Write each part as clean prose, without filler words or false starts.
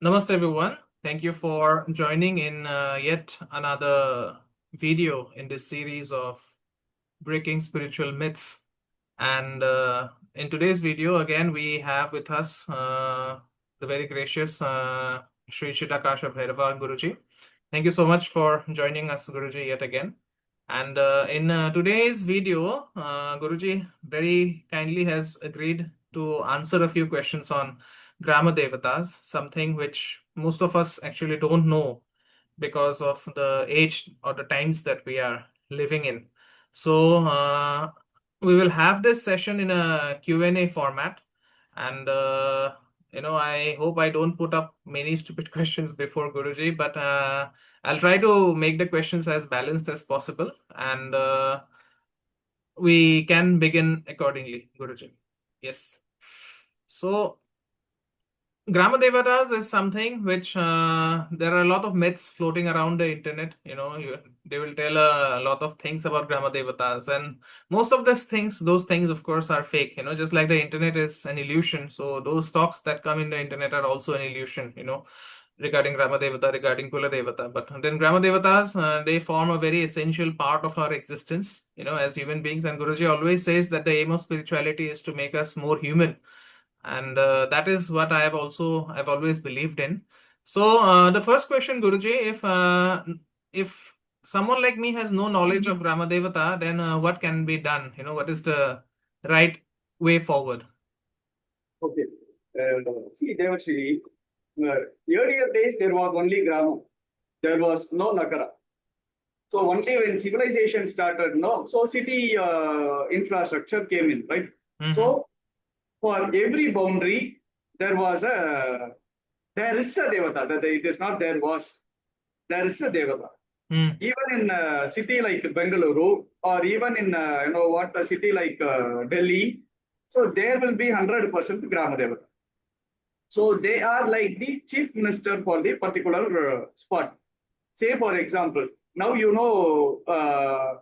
Namaste everyone. Thank you for joining in yet another video in this series of breaking spiritual myths. And in today's video, again, we have with us the very gracious Shri Chidakasha Bhairava Guruji. Thank you so much for joining us, Guruji, yet again. And in today's video, Guruji very kindly has agreed to answer a few questions on Gram Devatas, something which most of us actually don't know because of the age or the times that we are living in. So we will have this session in a Q&A format. And I hope I don't put up many stupid questions before Guruji, but I'll try to make the questions as balanced as possible, and we can begin accordingly, Guruji. Yes. So, Gram Devatas is something which there are a lot of myths floating around the internet. They will tell a lot of things about Gram Devatas, and most of those things, of course, are fake. Just like the internet is an illusion, so those talks that come in the internet are also an illusion. Regarding Gram Devata, regarding Kuladevata. But then Gram Devatas, they form a very essential part of our existence. As human beings. And Guruji always says that the aim of spirituality is to make us more human, and that is what I've always believed in. So the first question, Guruji, if someone like me has no knowledge of Ramadevata, then what can be done? What is the right way forward? Okay. See, Devarshi, earlier days there was only Grama. There was no Nagara. So only when civilization started, so city infrastructure came in, right? Mm-hmm. So for every boundary, there is a Devata. That it is not there is a Devata. Even in a city like Bengaluru, or even in a city like Delhi, so there will be 100% Grama Devata. So they are like the chief minister for the particular spot. Say for example, now we are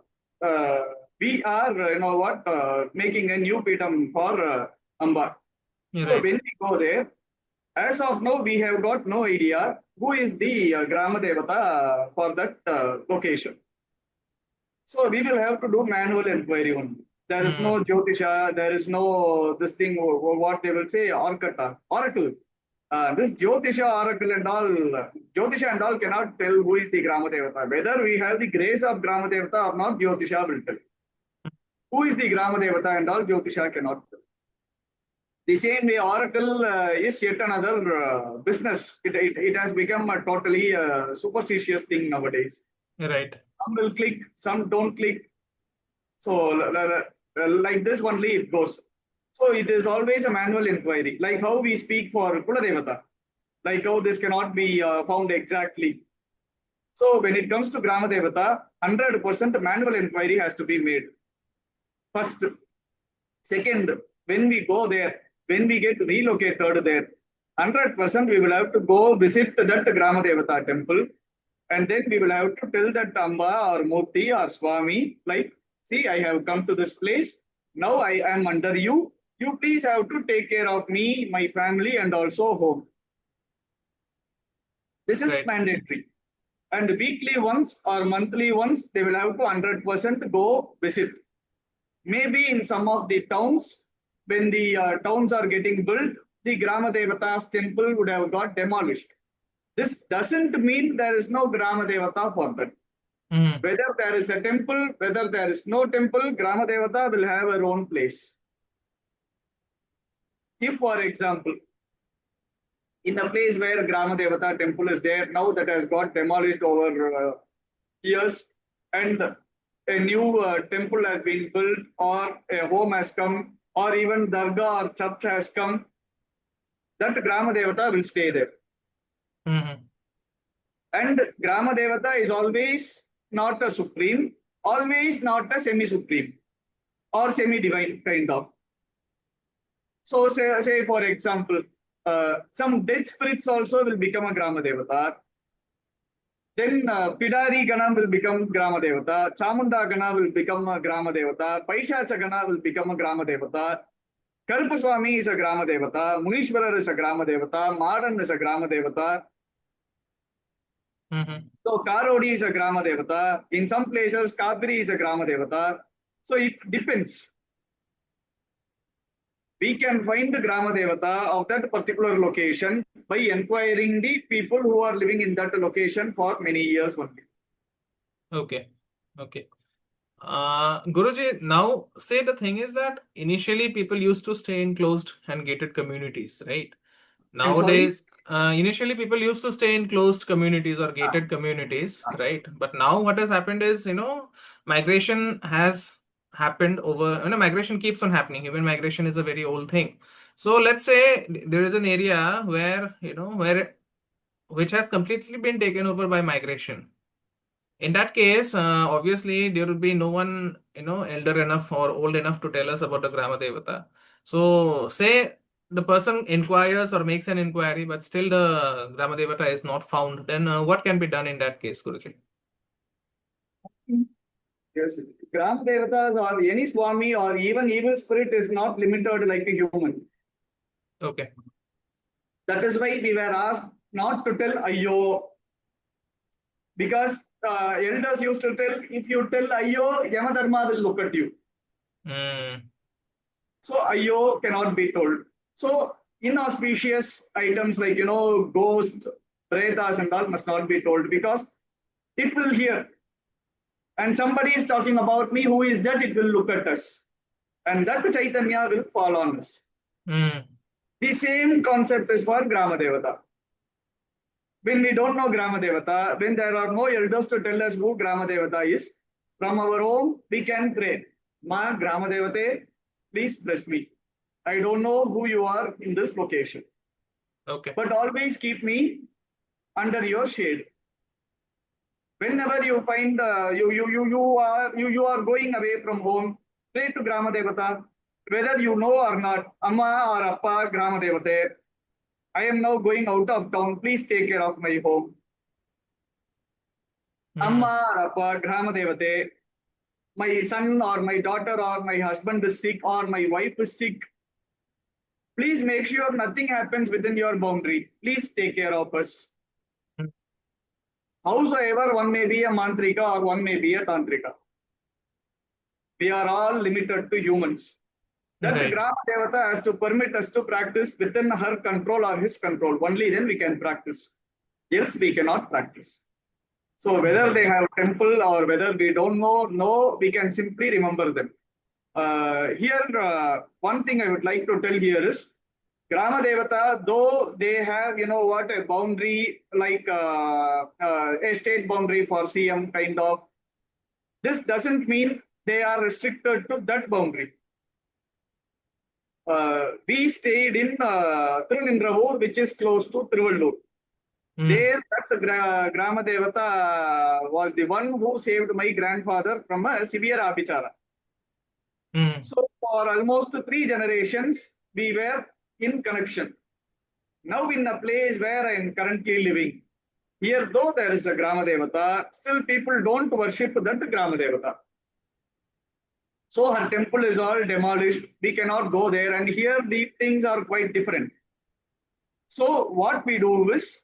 making a new pitham for Amba. Right. So when we go there, as of now we have got no idea who is the Grama Devata for that location. So we will have to do manual inquiry only. There is no Jyotisha, there is no this thing, what they will say, oracle. This Jyotisha, oracle and all, Jyotisha and all cannot tell who is the Grama Devata. Whether we have the grace of Grama Devata or not, Jyotisha will tell. Who is the Grama Devata and all, Jyotisha cannot tell. The same way, oracle is yet another business. It has become a totally superstitious thing nowadays. Right. Some will click, some don't click. So like this only it goes. So it is always a manual inquiry, like how we speak for Kuladevata, like how this cannot be found exactly. So when it comes to Grama Devata, 100% manual inquiry has to be made. First. Second, when we go there, when we get relocated there, 100% we will have to go visit that Grama Devata temple, and then we will have to tell that Amba or Murti or Swami, like, see, I have come to this place. Now I am under you. You please have to take care of me, my family, and also home. This is mandatory. And weekly once or monthly once, they will have to 100% go visit. Maybe in some of the towns, when the towns are getting built, the Grama Devata's temple would have got demolished. This doesn't mean there is no Grama Devata for that. Whether there is a temple, whether there is no temple, Grama Devata will have her own place. If, for example, in a place where Grama Devata temple is there, now that has got demolished over years, and a new temple has been built, or a home has come, or even Dargah or church has come, that Grama Devata will stay there. And Grama Devata is always not a supreme, always not a semi-supreme or semi-divine kind of. So say for example, some dead spirits also will become a Grama Devata. Then Pidari Gana will become Grama Devata, Chamunda Gana will become a Grama Devata, Paishacha Gana will become a Grama Devata, Karopaswami is a Grama Devata, Munishwaran is a Grama Devata, Madan is a Grama Devata. So Karodi is a Grama Devata. In some places, Kapiri is a Grama Devata. So it depends. We can find the Grama Devata of that particular location by inquiring the people who are living in that location for many years only. Okay. Okay. Guruji, now say the thing is that initially people used to stay in closed and gated communities, right? I'm sorry. Nowadays, initially people used to stay in closed communities or Ah, gated communities, right? But now what has happened is, migration has happened over, migration keeps on happening. Even migration is a very old thing. So let's say there is an area where, which has completely been taken over by migration. In that case, obviously there will be no one, elder enough or old enough to tell us about the Grama Devata. So, say the person inquires or makes an inquiry, but still the Grama Devata is not found, then what can be done in that case, Guruji? yes. Gram Devatas or any Swami or even evil spirit is not limited like a human. Okay. That is why we were asked not to tell Ayo, because elders used to tell, if you tell Ayo, Yamadharma will look at you. Mm, So Ayo cannot be told. So inauspicious items like, ghosts, pretas and all must not be told, because it will hear. And somebody is talking about me, who is that? It will look at us. And that Chaitanya will fall on us. mm, The same concept is for Grama Devata. When we don't know Grama Devata, when there are no elders to tell us who Grama Devata is, from our home, we can pray. Ma Grama Devate, please bless me. I don't know who you are in this location, okay. but always keep me under your shade. Whenever you find you are going away from home, pray to Grama Devata, whether you know or not, Amma or Appa Grama Devate. I am now going out of town. Please take care of my home. Mm, Amma or Appa Grama Devate. My son or my daughter or my husband is sick or my wife is sick. Please make sure nothing happens within your boundary. Please take care of us. mm, Howsoever one may be a mantrika or one may be a tantrika, we are all limited to humans. That right. Grama Devata has to permit us to practice within her control or his control. Only then we can practice. Else we cannot practice. So whether they Right. have temple or whether we don't know, no, we can simply remember them. Here, one thing I would like to tell here is Grama Devata, though they have, a boundary like a state boundary for CM kind of, this doesn't mean they are restricted to that boundary. We stayed in Tirunindravur, which is close to Trivallur. Mm, There, that Grama Devata was the one who saved my grandfather from a severe apichara. mm, So for almost 3 generations, we were in connection. Now in a place where I am currently living, here though there is a Grama Devata, still people don't worship that Grama Devata. So her temple is all demolished. We cannot go there, and here the things are quite different. So what we do is,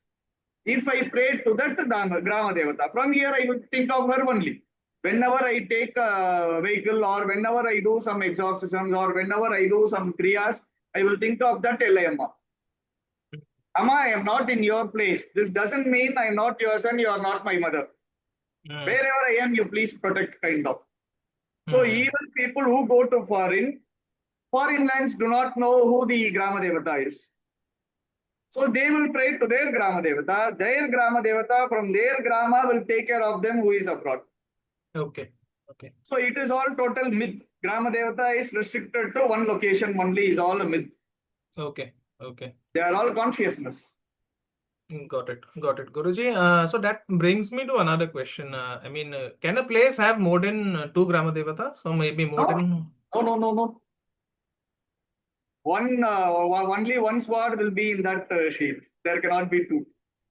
if I pray to that Grama Devata, from here I will think of her only. Whenever I take a vehicle or whenever I do some exorcisms or whenever I do some kriyas, I will think of that Elayamma. Amma, I am not in your place. This doesn't mean I am not your son, you are not my mother. mm, Wherever I am, you please protect, kind of. So mm, even people who go to foreign lands do not know who the Grama Devata is. So they will pray to their Grama Devata. Their Grama Devata from their Grama will take care of them who is abroad. okay. Okay. So it is all total myth. Grama Devata is restricted to one location only, is all a myth. Okay. Okay. They are all consciousness. Got it. Got it, Guruji. So that brings me to another question. Can a place have more than two Grama Devatas? So maybe more No, than. no. Only one sword will be in that shield. There cannot be two.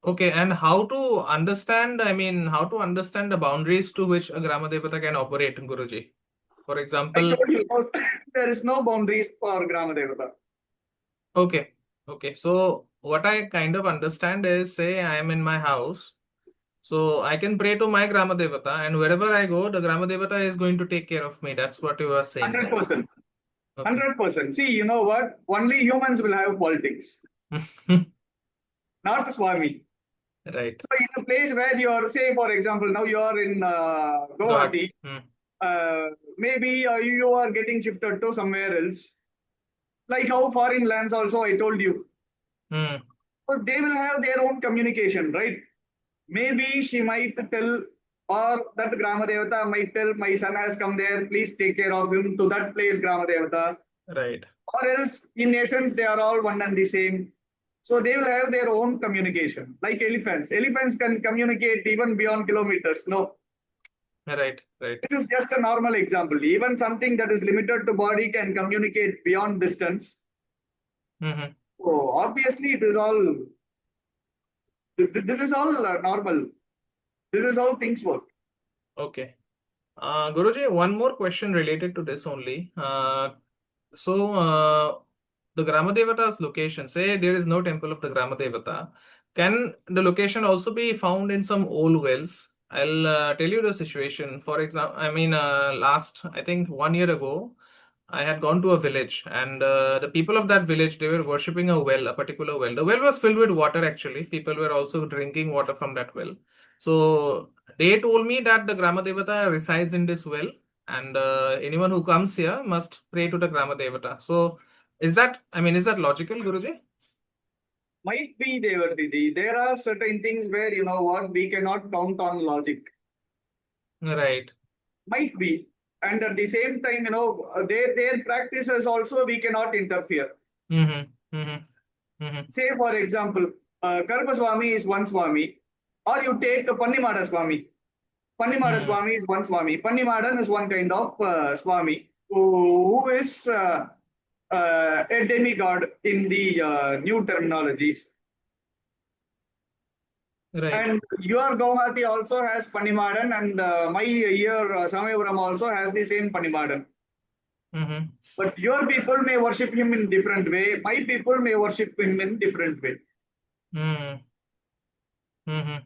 Okay, and how to understand, how to understand the boundaries to which a Grama Devata can operate, Guruji? For I example, told you, there is no boundaries for Gram Devata. okay, okay. So what I kind of understand is, say I am in my house, so I can pray to my Grama Devata, and wherever I go, the Grama Devata is going to take care of me. That's what you are saying, right? 100%. Okay. 100%. See, you know what? Only humans will have politics, not Swami. Right. So, in a place where you are, say, for example, now you are in Guwahati. Guwahati, maybe you are getting shifted to somewhere else. Like how foreign lands also, I told you. Hmm. But they will have their own communication, right? Maybe she might tell, or that Grama Devata might tell, my son has come there, please take care of him to that place, Grama Devata. Right. Or else, in essence, they are all one and the same. So they will have their own communication, like elephants. Elephants can communicate even beyond kilometers. No, Right. Right. this is just a normal example. Even something that is limited to body can communicate beyond distance. Mm-hmm. So obviously, it is all. This is all normal. This is how things work. Okay. Guruji, one more question related to this only. So, the Grama Devata's location, say there is no temple of the Grama Devata, can the location also be found in some old wells? I'll tell you the situation. For example, I mean, last, I think 1 year ago, I had gone to a village, and the people of that village, they were worshipping a well, a particular well. The well was filled with water, actually. People were also drinking water from that well. So, they told me that the Grama Devata resides in this well, and anyone who comes here must pray to the Grama Devata. So, is that logical, Guruji? Might be Devarshi. There are certain things where you know what we cannot count on logic. Right. Might be, and at the same time, you know, their practices also we cannot interfere. Mm-hmm. Mm-hmm. Mm-hmm. Say, for example, Karopaswami is one Swami, or you take Pannimada Swami. Pannimada Mm-hmm. Swami is one Swami. Pannimadan is one kind of Swami who is a demigod in the new terminologies. Right. And your Guwahati also has Pannimadan, and my here Samayapuram also has the same Pannimadan. Mm-hmm. But your people may worship him in different way. My people may worship him in different way. Mm-hmm. Mm-hmm.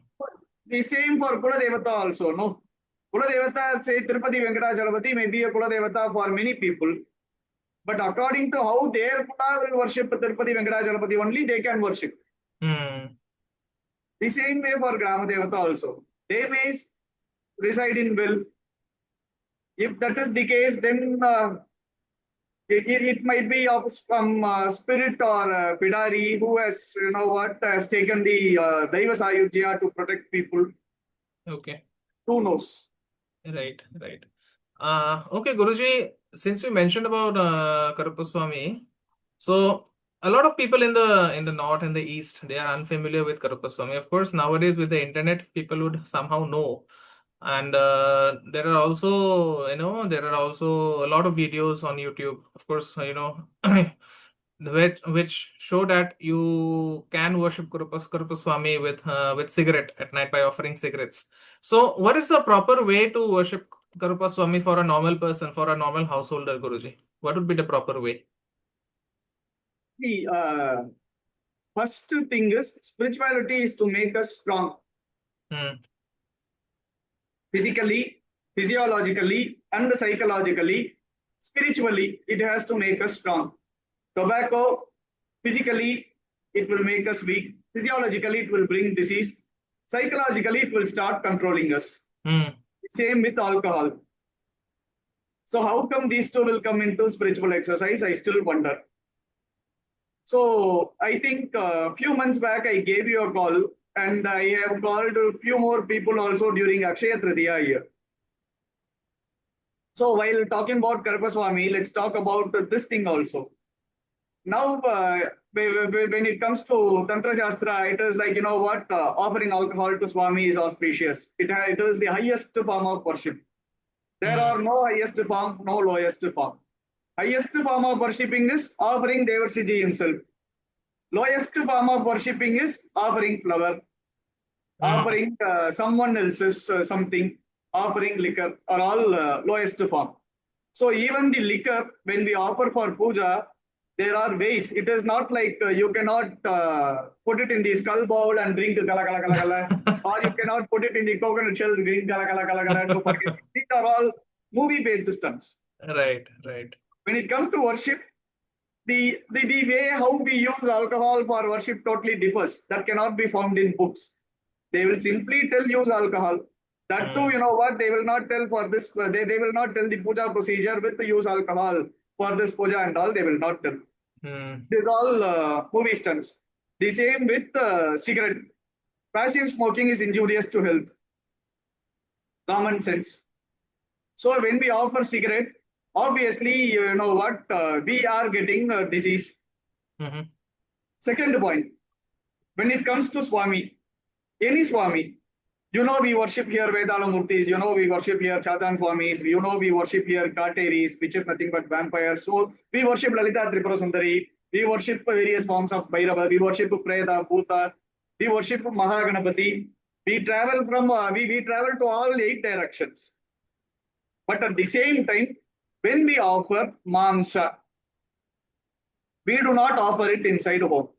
The same for Kuladevata also, no? Kuladevata, say Tirupati Venkatachalapati may be a Kuladevata for many people. But according to how their Kula will worship Tirupati Venkatachalapati only, they can worship. Mm-hmm. The same way for Grama Devata also. They may reside in well. If that is the case, then it might be of some spirit or Pidari who has, you know what, has taken the Daiva Sayujya to protect people. Okay. Who knows? Right. Right. Okay, Guruji, since you mentioned about Karopaswami, so a lot of people in the north and the east, they are unfamiliar with Karopaswami. Of course, nowadays with the internet, people would somehow know. And there are also, there are also a lot of videos on YouTube. Of course, which show that you can worship Karupaswami with cigarette at night by offering cigarettes. So, what is the proper way to worship Karupaswami for a normal person, for a normal householder, Guruji? What would be the proper way? The first thing is spirituality is to make us strong Hmm. physically, physiologically, and psychologically. Spiritually, it has to make us strong. Tobacco, physically, it will make us weak. Physiologically, it will bring disease. Psychologically, it will start controlling us. Hmm. Same with alcohol. So, how come these two will come into spiritual exercise? I still wonder. So, I think a few months back, I gave you a call, and I have called a few more people also during Akshaya Tritiya year. So, while talking about Karopaswami, let's talk about this thing also. Now, when it comes to Tantra Shastra, it is like, you know what, offering alcohol to Swami is auspicious. It is the highest form of worship. There Hmm. are no highest form, no lowest form. Highest form of worshipping is offering Devarshi Ji himself. Lowest form of worshipping is offering flower, Hmm. offering someone else's something, offering liquor, are all lowest form. So even the liquor, when we offer for puja, there are ways. It is not like you cannot put it in the skull bowl and drink gala gala gala gala, or you cannot put it in the coconut shell, drink gala gala gala gala to forget. These are all movie-based stunts. Right, right. When it comes to worship, the way how we use alcohol for worship totally differs. That cannot be found in books. They will simply tell use alcohol. That too, you know what, they will not tell for this, they will not tell the puja procedure with the use alcohol for this puja and all, they will not tell. This all movie stunts. The same with cigarette. Passive smoking is injurious to health. Common sense. So when we offer cigarette, obviously, you know what, we are getting disease. Second point, when it comes to Swami, any Swami, you know we worship here Vedala Murtis, you know we worship here Chhattan Swamis, you know we worship here Kateris, which is nothing but vampires. So we worship Lalita Tripura Sundari, we worship various forms of Bhairava, we worship Preta, Bhuta, we worship Mahaganapati. We travel from we travel to all 8 directions. But at the same time, when we offer Mamsa, we do not offer it inside home.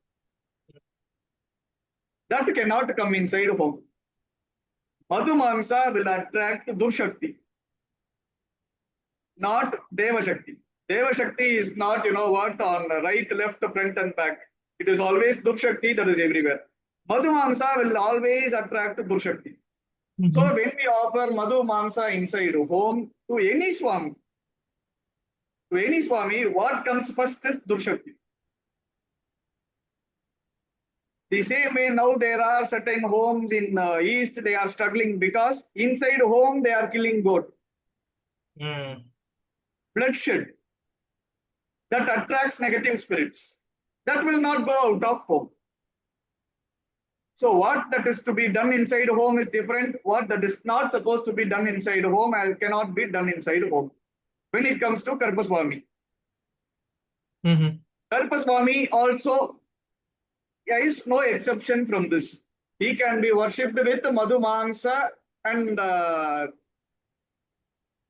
That cannot come inside home. Madhu Mamsa will attract Durshakti, not Deva Shakti. Deva Shakti is not, you know what, on right, left, front and back. It is always Durshakti that is everywhere. Madhu Mamsa will always attract Durshakti. So when we offer Madhu Mamsa inside home to any Swami, what comes first is Durshakti. The same way now there are certain homes in East, they are struggling because inside home they are killing goat. Bloodshed. That attracts negative spirits. That will not go out of home. So what that is to be done inside home is different. What that is not supposed to be done inside home cannot be done inside home. When it comes to Karopaswami. Karopaswami also, there is no exception from this. He can be worshipped with Madhu Mamsa and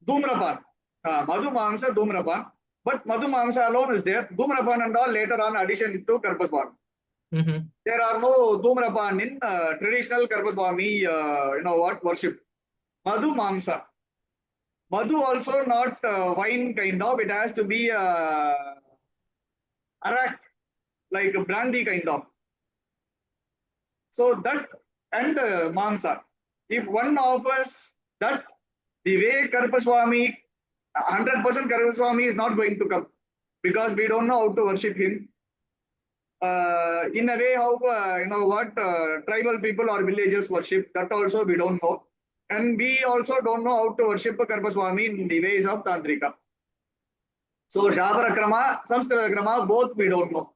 Dhumrapan. Madhu Mamsa, Dhumrapan. But Madhu Mamsa alone is there. Dhumrapan and all later on addition to Karopaswami. There are no Dhumrapan in traditional Karopaswami, you know what, worship. Madhu Mamsa. Madhu also not wine kind of. It has to be arak, like a brandy kind of. So that and Mamsa. If one offers that, the way Karopaswami, 100% Karopaswami is not going to come because we don't know how to worship him. In a way, how you know what tribal people or villages worship, that also we don't know. And we also don't know how to worship Karopaswami in the ways of Tantrika. So Shabara Krama, Samskrita Krama, both we don't know.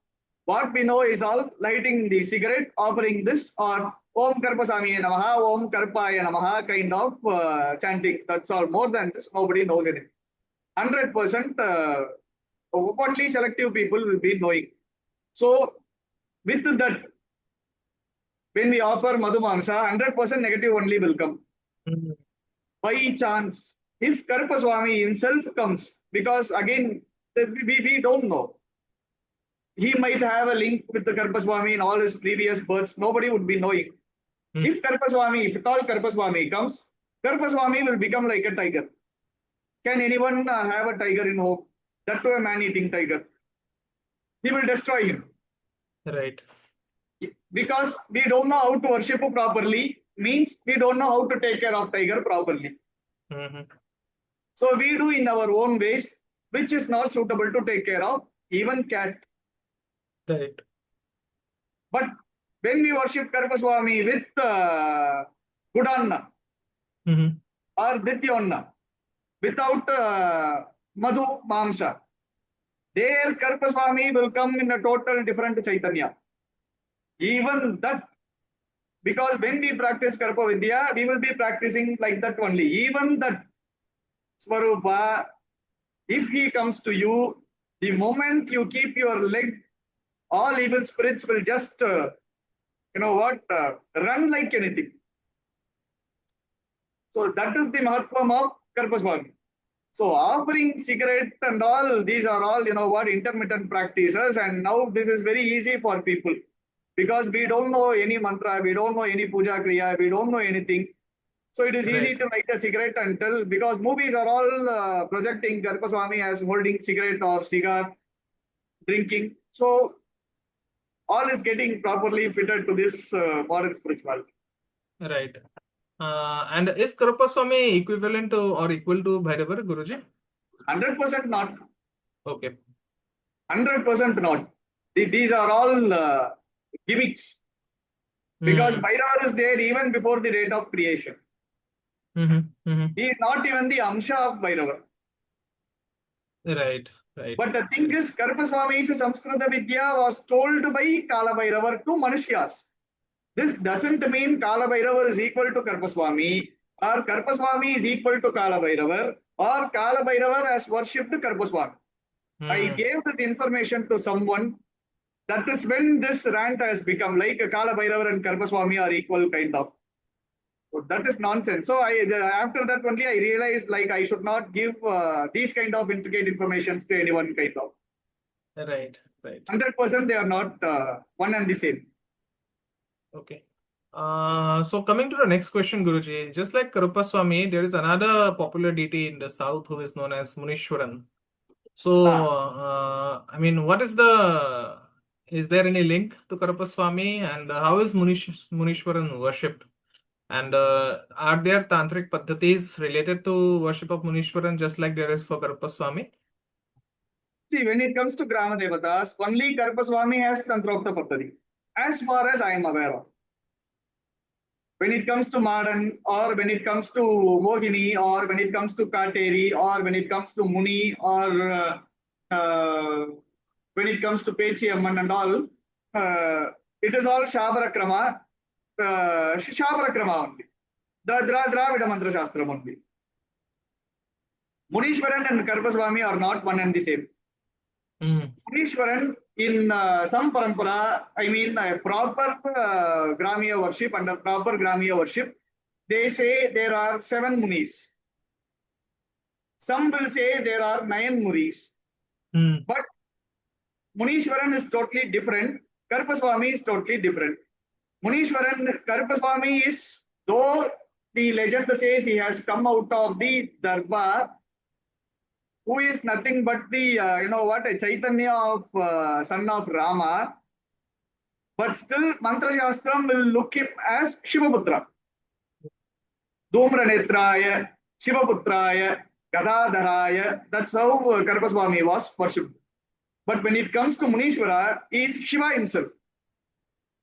What we know is all lighting the cigarette, offering this, or Om Karopaswami Namaha, Om Karpaya Namaha kind of chantings. That's all. More than this, nobody knows anything. 100% only selective people will be knowing. So with that, when we offer Madhu Mamsa, 100% negative only will come. By chance, if Karopaswami himself comes, because again, we don't know. He might have a link with the Karopaswami in all his previous births. Nobody would be knowing. If Karopaswami, if at all Karopaswami comes, Karopaswami will become like a tiger. Can anyone have a tiger in home? That too a man-eating tiger. He will destroy him. Right. Because we don't know how to worship properly, means we don't know how to take care of tiger properly. So we do in our own ways, which is not suitable to take care of even cat. Right. But when we worship Karopaswami with Gudanna or Dityonna, without Madhu Mamsa, there Karopaswami will come in a total different Chaitanya. Even that, because when we practice Karpa Vidya, we will be practicing like that only. Even that Swarupa, if he comes to you, the moment you keep your leg, all evil spirits will just, you know what, run like anything. So that is the Mahatma of Karopaswami. So offering cigarette and all, these are all, intermittent practices. And now this is very easy for people because we don't know any mantra, we don't know any puja kriya, we don't know anything. So it is easy Right. to light a cigarette and tell, because movies are all projecting Karopaswami as holding cigarette or cigar, drinking. So all is getting properly fitted to this modern spirituality. Right. And is Karopaswami equivalent to or equal to Bhairava, Guruji? 100% not. Okay. 100% not. These are all gimmicks, because Mm. Bhairava is there even before the date of creation. He is not even the Amsha of Bhairava. Right. Right. But the thing Right. is, Karopaswami's Samskrita Vidya was told by Kala Bhairava to Manushyas. This doesn't mean Kala Bhairava is equal to Karopaswami, or Karopaswami is equal to Kala Bhairava, or Kala Bhairava has worshipped Karopaswami. I gave this information to someone. That is when this rant has become like Kala Bhairava and Karopaswami are equal kind of. So that is nonsense. So after that only I realized like I should not give these kind of intricate informations to anyone kind of. Right. Right. 100% they are not one and the same. Okay. So coming to the next question, Guruji, just like Karupaswamy, there is another popular deity in the south who is known as Munishwaran. So, Ah, I mean, is there any link to Karupaswamy, and how is Munishwaran worshipped? And are there tantric paddhatis related to worship of Munishwaran just like there is for Karupaswamy? see, when it comes to Gram Devatas, only Karopaswami has Tantrokta Paddhati, as far as I am aware of. When it comes to Madan, or when it comes to Mohini, or when it comes to Kateri, or when it comes to Muni, or when it comes to Pechi Amman and all, it is all Shabara Krama, only. The Dravida Mantra Shastram only. Munishwaran and Karopaswami are not one and the same. Munishwaran in some parampara, I mean proper Gramiya worship, under proper Gramiya worship, they say there are 7 Munis. Some will say there are 9 Munis. But Munishwaran is totally different. Karopaswami is totally different. Karopaswami is, though the legend says he has come out of the Darbar, who is nothing but the, a Chaitanya of son of Rama, but still Mantra Shastram will look him as Shivaputra. Dhumranetraya, Shivaputraya, Gadadharaya. That's how Karopaswami was worshipped. But when it comes to Munishwara, he is Shiva himself.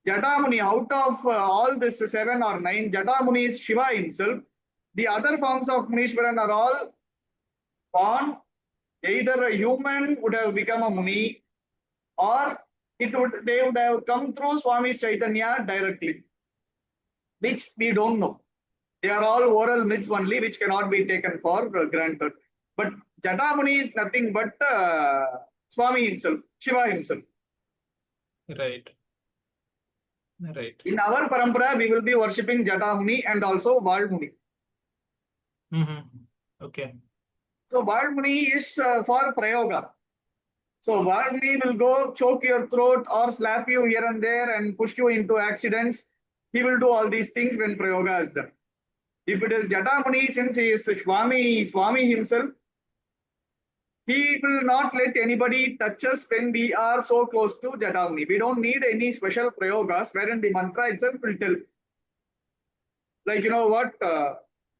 Jatamuni, out of all this 7 or 9, Jatamuni is Shiva himself. The other forms of Munishwaran are all born. Either a human would have become a Muni, or they would have come through Swami Chaitanya directly, which we don't know. They are all oral myths only, which cannot be taken for granted. But Jatamuni is nothing but Swami himself, Shiva himself. Right. Right. In our parampara, we will be worshipping Jatamuni and also Valmuni. Okay. So Valmuni is for Prayoga. So Valmuni will go choke your throat or slap you here and there and push you into accidents. He will do all these things when Prayoga is done. If it is Jatamuni, since he is Swami himself, he will not let anybody touch us when we are so close to Jatamuni. We don't need any special prayogas wherein the mantra itself will tell. Like,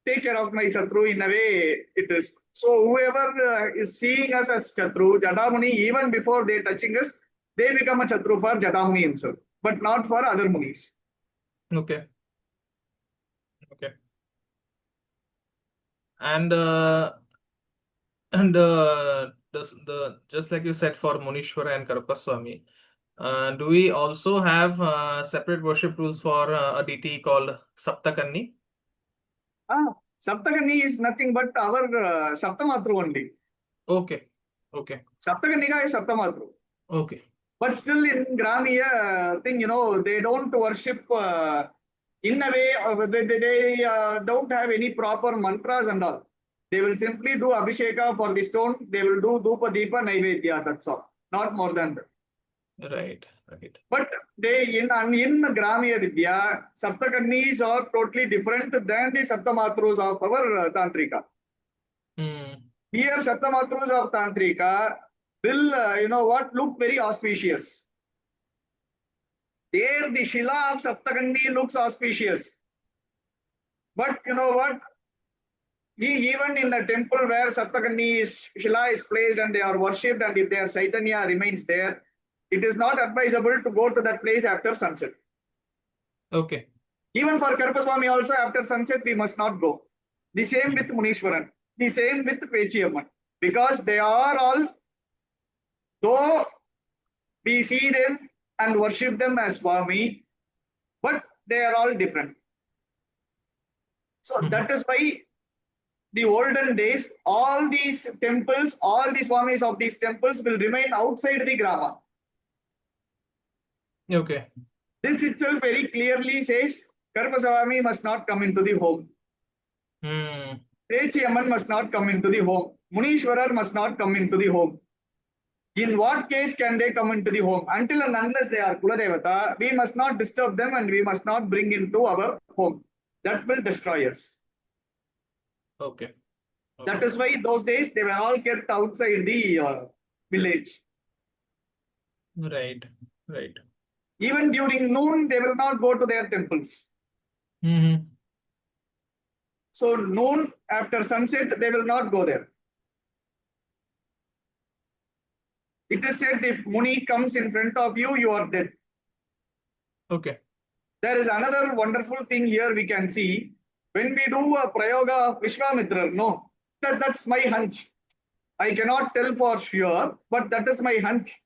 take care of my Chatru, in a way it is. So whoever is seeing us as Chatru, Jatamuni, even before they touching us, they become a Chatru for Jatamuni himself, but not for other Munis. Okay. Okay. And just like you said for Munishwara and Karupaswamy, do we also have separate worship rules for a deity called Saptakanni? Saptakanni is nothing but our Saptamatru only. Okay. Okay. Saptakannika is Saptamatru. Okay. But still in Gramiya thing, they don't worship in a way, they don't have any proper mantras and all. They will simply do Abhisheka for the stone. They will do Dhupa Deepa Naivedya. That's all. Not more than that. Right, right. But they in Gramya Vidya, Saptakarnis are totally different than the Saptamatrus of our Tantrika. Here, Saptamatrus of Tantrika will, look very auspicious. There, the Shila of Saptakandi looks auspicious. But you know what? Even in a temple where Saptakandi Shila is placed and they are worshipped, and if their Chaitanya remains there, it is not advisable to go to that place after sunset. Okay. Even for Karopaswami also, after sunset, we must not go. The same with Munishwaran. The same with Pechiamman. Because they are all, though we see them and worship them as Swami, but they are all different. So that is why the olden days, all these temples, all the Swamis of these temples will remain outside the Grama. Okay. This itself very clearly says Karopaswami must not come into the home. Pechiamman must not come into the home. Munishwarar must not come into the home. In what case can they come into the home? Until and unless they are Kuladevata, we must not disturb them and we must not bring into our home. That will destroy us. Okay. That is why those days they were all kept outside the village. Right, right. Even during noon, they will not go to their temples. So noon, after sunset, they will not go there. It is said if Muni comes in front of you, you are dead. Okay. There is another wonderful thing here we can see. When we do a prayoga of Vishwamitra, no, that's my hunch. I cannot tell for sure, but that is my hunch.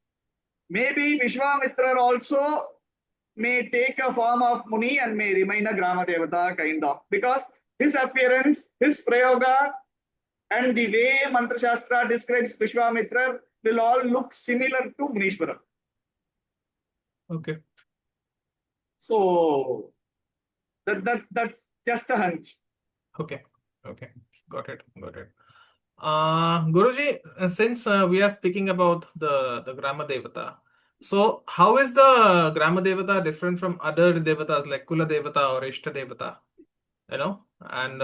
Maybe Vishwamitra also may take a form of Muni and may remain a Grama Devata kind of. Because his appearance, his prayoga, and the way Mantra Shastra describes Vishwamitra will all look similar to Munishwaran. Okay. So that's just a hunch. Okay. Okay. Got it. Got it. Guruji, since we are speaking about the Grama Devata, so how is the Grama Devata different from other devatas like Kula Devata or Ishta Devata? You know, and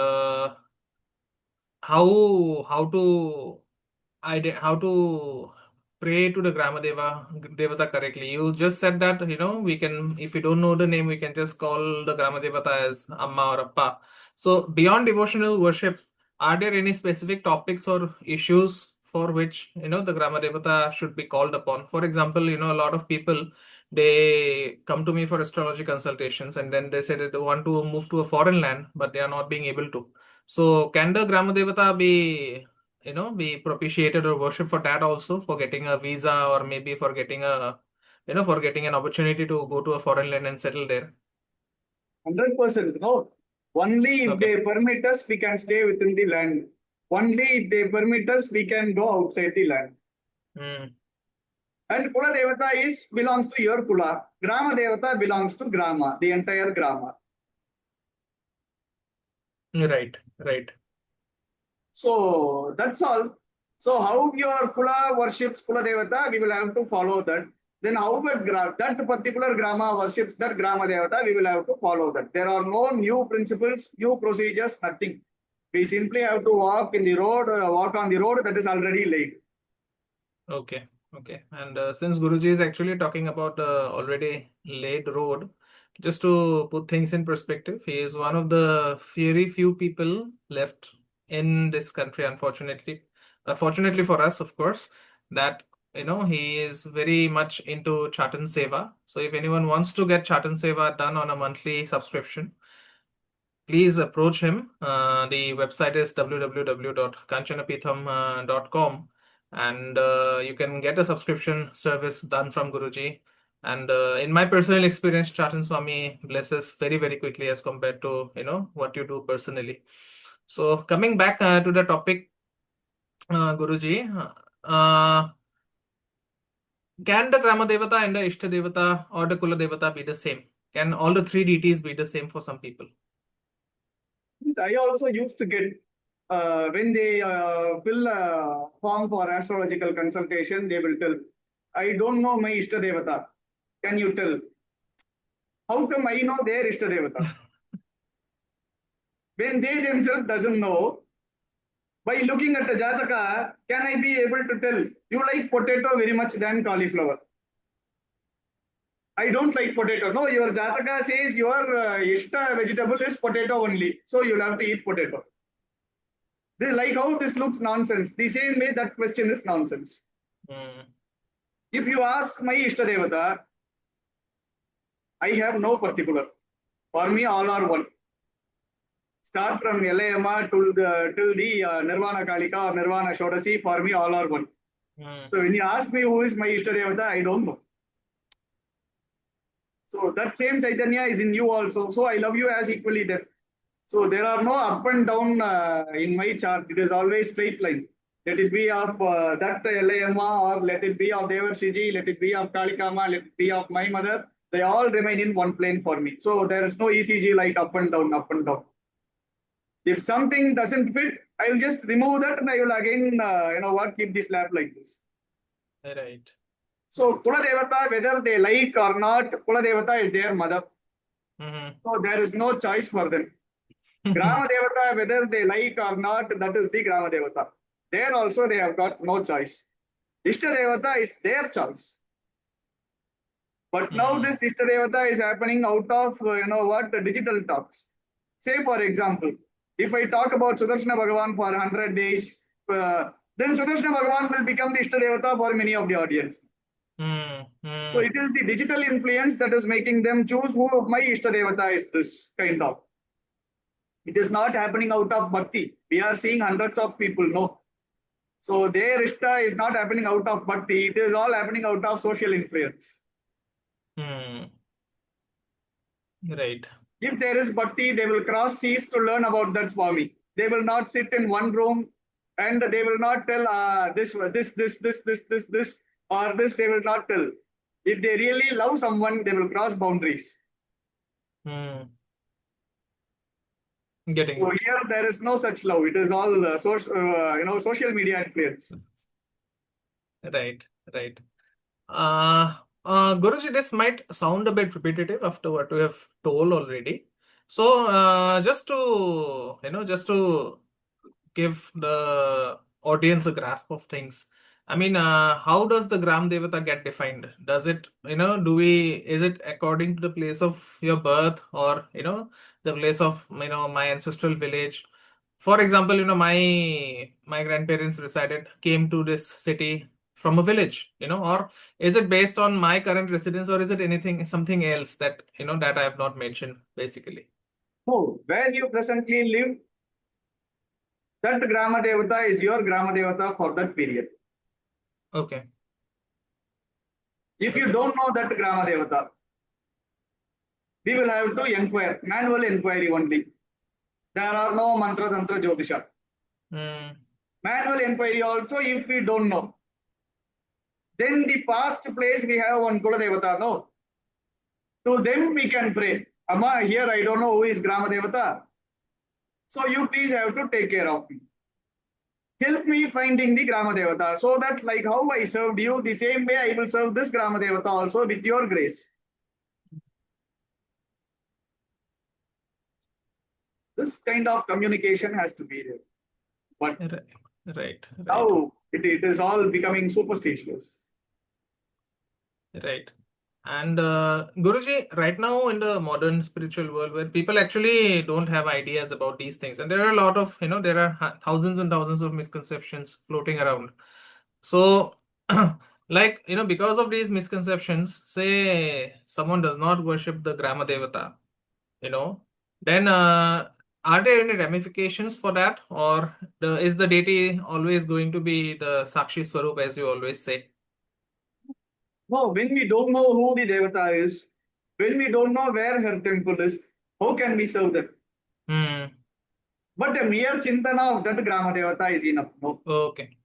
how to how to pray to the Devata correctly. You just said that, we can, if we don't know the name, we can just call the Grama Devata as Amma or Appa. So beyond devotional worship, are there any specific topics or issues for which, the Grama Devata should be called upon? For example, a lot of people, they come to me for astrology consultations and then they say that they want to move to a foreign land, but they are not being able to. So can the Grama Devata be propitiated or worshipped for that also, for getting a visa or maybe for getting for getting an opportunity to go to a foreign land and settle there? 100%. No. Only if Okay. they permit us, we can stay within the land. Only if they permit us, we can go outside the land. And Kula Devata belongs to your Kula. Grama Devata belongs to Grama, the entire Grama. Right, right. So that's all. So how your Kula worships Kula Devata, we will have to follow that. Then how that particular Grama worships that Grama Devata, we will have to follow that. There are no new principles, new procedures, nothing. We simply have to walk in the road, walk on the road that is already laid. Okay, okay. And since Guruji is actually talking about already laid road, just to put things in perspective, he is one of the very few people left in this country, unfortunately. Unfortunately for us, of course, that he is very much into Chhattan Seva. So if anyone wants to get Chhattan Seva done on a monthly subscription, please approach him. The website is www.kanchanapitham.com, and you can get a subscription service done from Guruji. And in my personal experience, Chatan Swami blesses very, very quickly as compared to what you do personally. So coming back to the topic, Guruji, can the Grama Devata and the Ishta Devata or the Kula Devata be the same? Can all the three deities be the same for some people? I also used to get when they fill a form for astrological consultation, they will tell, I don't know my Ishta Devata. Can you tell? How come I know their Ishta Devata? When they themselves doesn't know, by looking at the Jataka, can I be able to tell, you like potato very much than cauliflower? I don't like potato. No, your Jataka says your Ishta vegetable is potato only. So you'll have to eat potato. They like how this looks nonsense. The same way that question is nonsense. If you ask my Ishta Devata, I have no particular. For me, all are one. Start from Yalayama till the Nirvana Kalika or Nirvana Shodasi, for me, all are one. So when you ask me who is my Ishta Devata, I don't know. So that same Chaitanya is in you also. So I love you as equally there. So there are no up and down in my chart. It is always straight line. Let it be of that Layama, or let it be of Devarshi, let it be of Kalikama, let it be of my mother. They all remain in one plane for me. So there is no ECG like up and down, up and down. If something doesn't fit, I will just remove that and I will again, keep this lab like this. Right. So Kuladevata, whether they like or not, Kuladevata is their mother. So there is no choice for them. Grama Devata, whether they like or not, that is the Grama Devata. There also they have got no choice. Ishta Devata is their choice. But now this Ishta Devata is happening out of, the digital talks. Say for example, if I talk about Sudarshana Bhagavan for 100 days, then Sudarshana Bhagavan will become the Ishta Devata for many of the audience. So it is the digital influence that is making them choose who my Ishta Devata is this kind of. It is not happening out of bhakti. We are seeing hundreds of people, no. So their Ishta is not happening out of bhakti. It is all happening out of social influence. Right. If there is bhakti, they will cross seas to learn about that Swami. They will not sit in one room and they will not tell this, or this, they will not tell. If they really love someone, they will cross boundaries. Getting So it. here there is no such love. It is all social media influence. Right. Right. Guruji, this might sound a bit repetitive after what we have told already. So, just to give the audience a grasp of things. I mean, how does the Gram Devata get defined? Does it, is it according to the place of your birth, or, the place of, my ancestral village? For example, my grandparents came to this city from a village, or is it based on my current residence, or is it something else that, that I have not mentioned, basically? So where you presently live, that Grama Devata is your Grama Devata for that period. Okay. If you don't know that Grama Devata, we will have to inquire, manual inquiry only. There are no mantra, tantra, jyotisha. Manual inquiry also, if we don't know. Then the past place we have one Kuladevata, no. To them we can pray. Amma, here I don't know who is Grama Devata. So you please have to take care of me. Help me finding the Grama Devata, so that like how I served you, the same way I will serve this Grama Devata also with your grace. This kind of communication has to be there. But right. now it is all becoming superstitious. Right. And Guruji, right now in the modern spiritual world where people actually don't have ideas about these things, and there are a lot of, there are thousands and thousands of misconceptions floating around. So, like, because of these misconceptions, say someone does not worship the Grama Devata, then are there any ramifications for that? Or is the deity always going to be the Sakshi Swarup, as you always say? No, when we don't know who the Devata is, when we don't know where her temple is, how can we serve them? But a mere chintana of that Grama Devata is enough. No. Okay.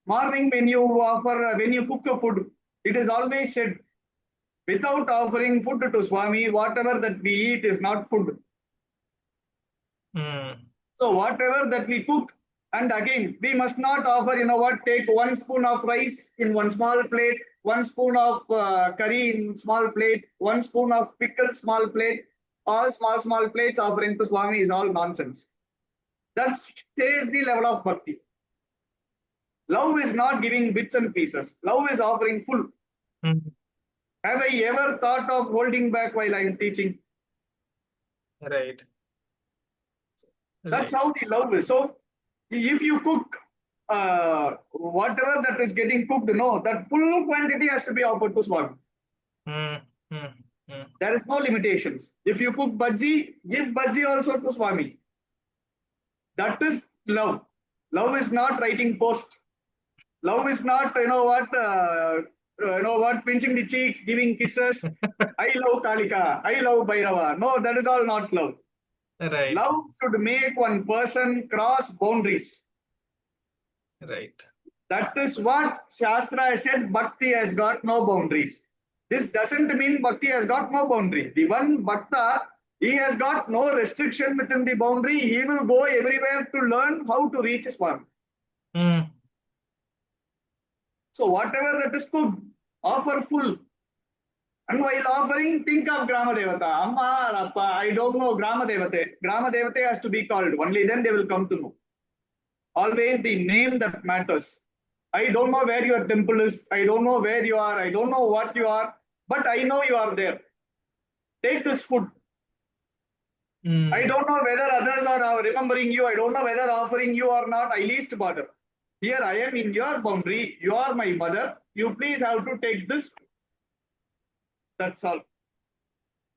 Morning when you cook a food, it is always said, without offering food to Swami, whatever that we eat is not food. So whatever that we cook, and again, we must not offer, take 1 spoon of rice in one small plate, 1 spoon of curry in small plate, 1 spoon of pickle small plate, all small plates offering to Swami is all nonsense. That stays the level of bhakti. Love is not giving bits and pieces. Love is offering full. Mhm. Have I ever thought of holding back while I am teaching? Right. That's Right. how the love is. So if you cook whatever that is getting cooked, that full quantity has to be offered to Swami. Mm, mm, mm. There is no limitations. If you cook bhaji, give bhaji also to Swami. That is love. Love is not writing post. Love is not, pinching the cheeks, giving kisses. I love Kalika. I love Bhairava. No, that is all not love. Right. Love should make one person cross boundaries. Right. That is what Shastra has said. Bhakti has got no boundaries. This doesn't mean Bhakti has got no boundary. The one Bhakta, he has got no restriction within the boundary. He will go everywhere to learn how to reach Swami. Mm. So whatever that is cooked, offer full. And while offering, think of Grama Devata. Amma, Rappa, I don't know Grama Devate. Grama Devate has to be called. Only then they will come to know. Always the name that matters. I don't know where your temple is. I don't know where you are. I don't know what you are. But I know you are there. Take this food. I Mm. don't know whether others are remembering you. I don't know whether offering you or not. I least bother. Here I am in your boundary. You are my mother. You please have to take this. That's all.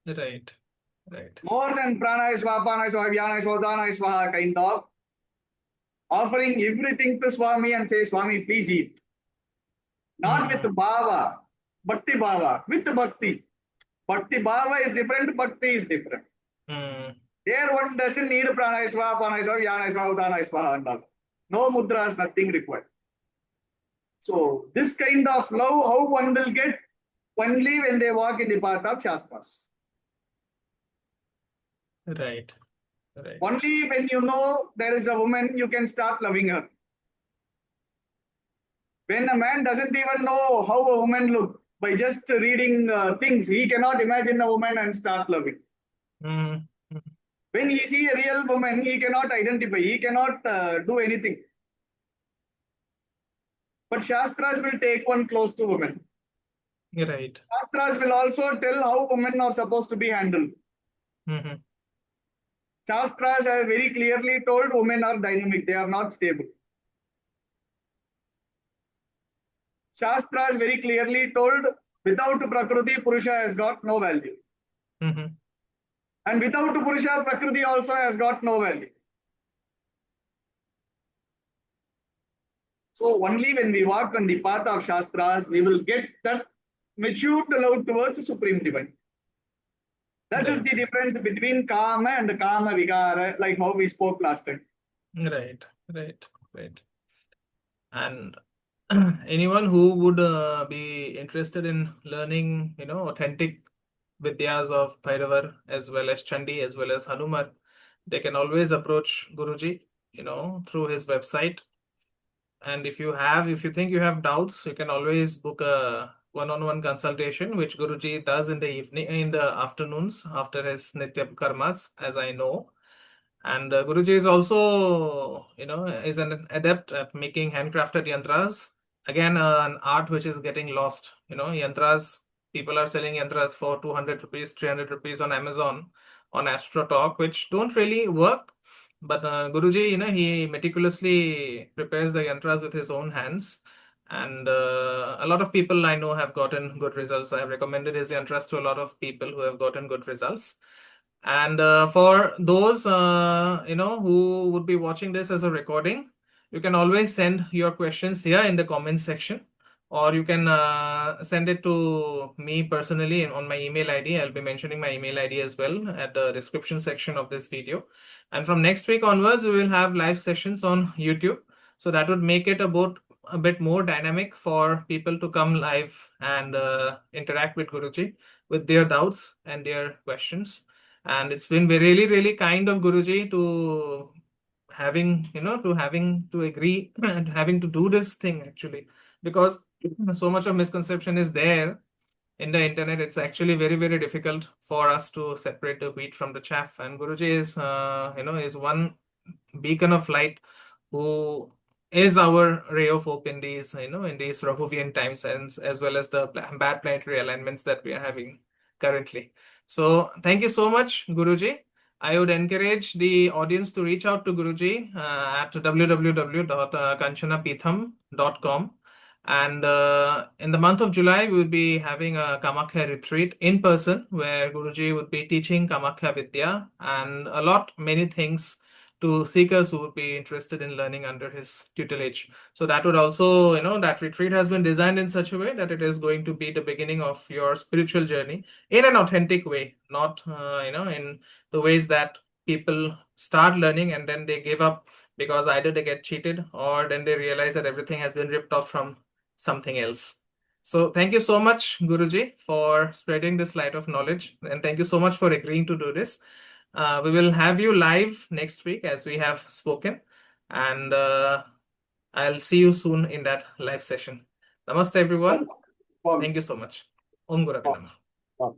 Right. Right. More than prana swaha, pana swaha, vyana swaha, dana swaha kind of offering everything to Swami and say, Swami, please eat. Not with Mm. bhava, bhakti bhava, with bhakti. Bhakti bhava is different, bhakti is different. Mm. There one doesn't need prana swaha, pana swaha, vyana swaha, dana swaha and all. No mudras, nothing required. So this kind of love, how one will get only when they walk in the path of Shastras. Right. Right. Only when you know there is a woman, you can start loving her. When a man doesn't even know how a woman looks, by just reading things, he cannot imagine a woman and start loving. Mm. When he see a real woman, he cannot identify, he cannot do anything. But Shastras will take one close to women. Right. Shastras will also tell how women are supposed to be handled. Mm-hmm. Shastras have very clearly told women are dynamic, they are not stable. Shastras very clearly told without Prakriti, Purusha has got no value. Mm-hmm. And without Purusha, Prakriti also has got no value. So only when we walk on the path of Shastras, we will get that matured love towards Supreme Divine. That is Right. the difference between Kama and Kama Vigara, like how we spoke last time. Right. Right. Right. And anyone who would be interested in learning, authentic Vidyas of Bhairavar as well as Chandi as well as Hanuman, they can always approach Guruji, through his website. And if you think you have doubts, you can always book a one-on-one consultation, which Guruji does in the evening, in the afternoons after his Nitya Karmas, as I know. And Guruji is also, is an adept at making handcrafted yantras. Again, an art which is getting lost. Yantras, people are selling yantras for 200 rupees, 300 rupees on Amazon, on Astro Talk, which don't really work. But Guruji, he meticulously prepares the yantras with his own hands. And a lot of people I know have gotten good results. I have recommended his yantras to a lot of people who have gotten good results. And for those who would be watching this as a recording, you can always send your questions here in the comment section, or you can send it to me personally on my email ID. I'll be mentioning my email ID as well at the description section of this video. And from next week onwards, we will have live sessions on YouTube. So that would make it a bit more dynamic for people to come live and interact with Guruji with their doubts and their questions. And it's been really, really kind of Guruji to having, having to agree and having to do this thing actually, because so much of misconception is there in the internet. It's actually very, very difficult for us to separate the wheat from the chaff. And Guruji is, is one beacon of light who is our ray of hope in these, in these Rahuvian times, and as well as the bad planetary alignments that we are having currently. So thank you so much, Guruji. I would encourage the audience to reach out to Guruji at www.kanchanapitham.com. And in the month of July, we will be having a Kamakhya retreat in person where Guruji would be teaching Kamakhya Vidya and many things to seekers who would be interested in learning under his tutelage. So that would also, that retreat has been designed in such a way that it is going to be the beginning of your spiritual journey in an authentic way, not, in the ways that people start learning and then they give up because either they get cheated or then they realize that everything has been ripped off from something else. So thank you so much, Guruji, for spreading this light of knowledge. And thank you so much for agreeing to do this. We will have you live next week as we have spoken. And I'll see you soon in that live session. Namaste, everyone. Forms. Thank you so much. Om Gurave Namah. Forms.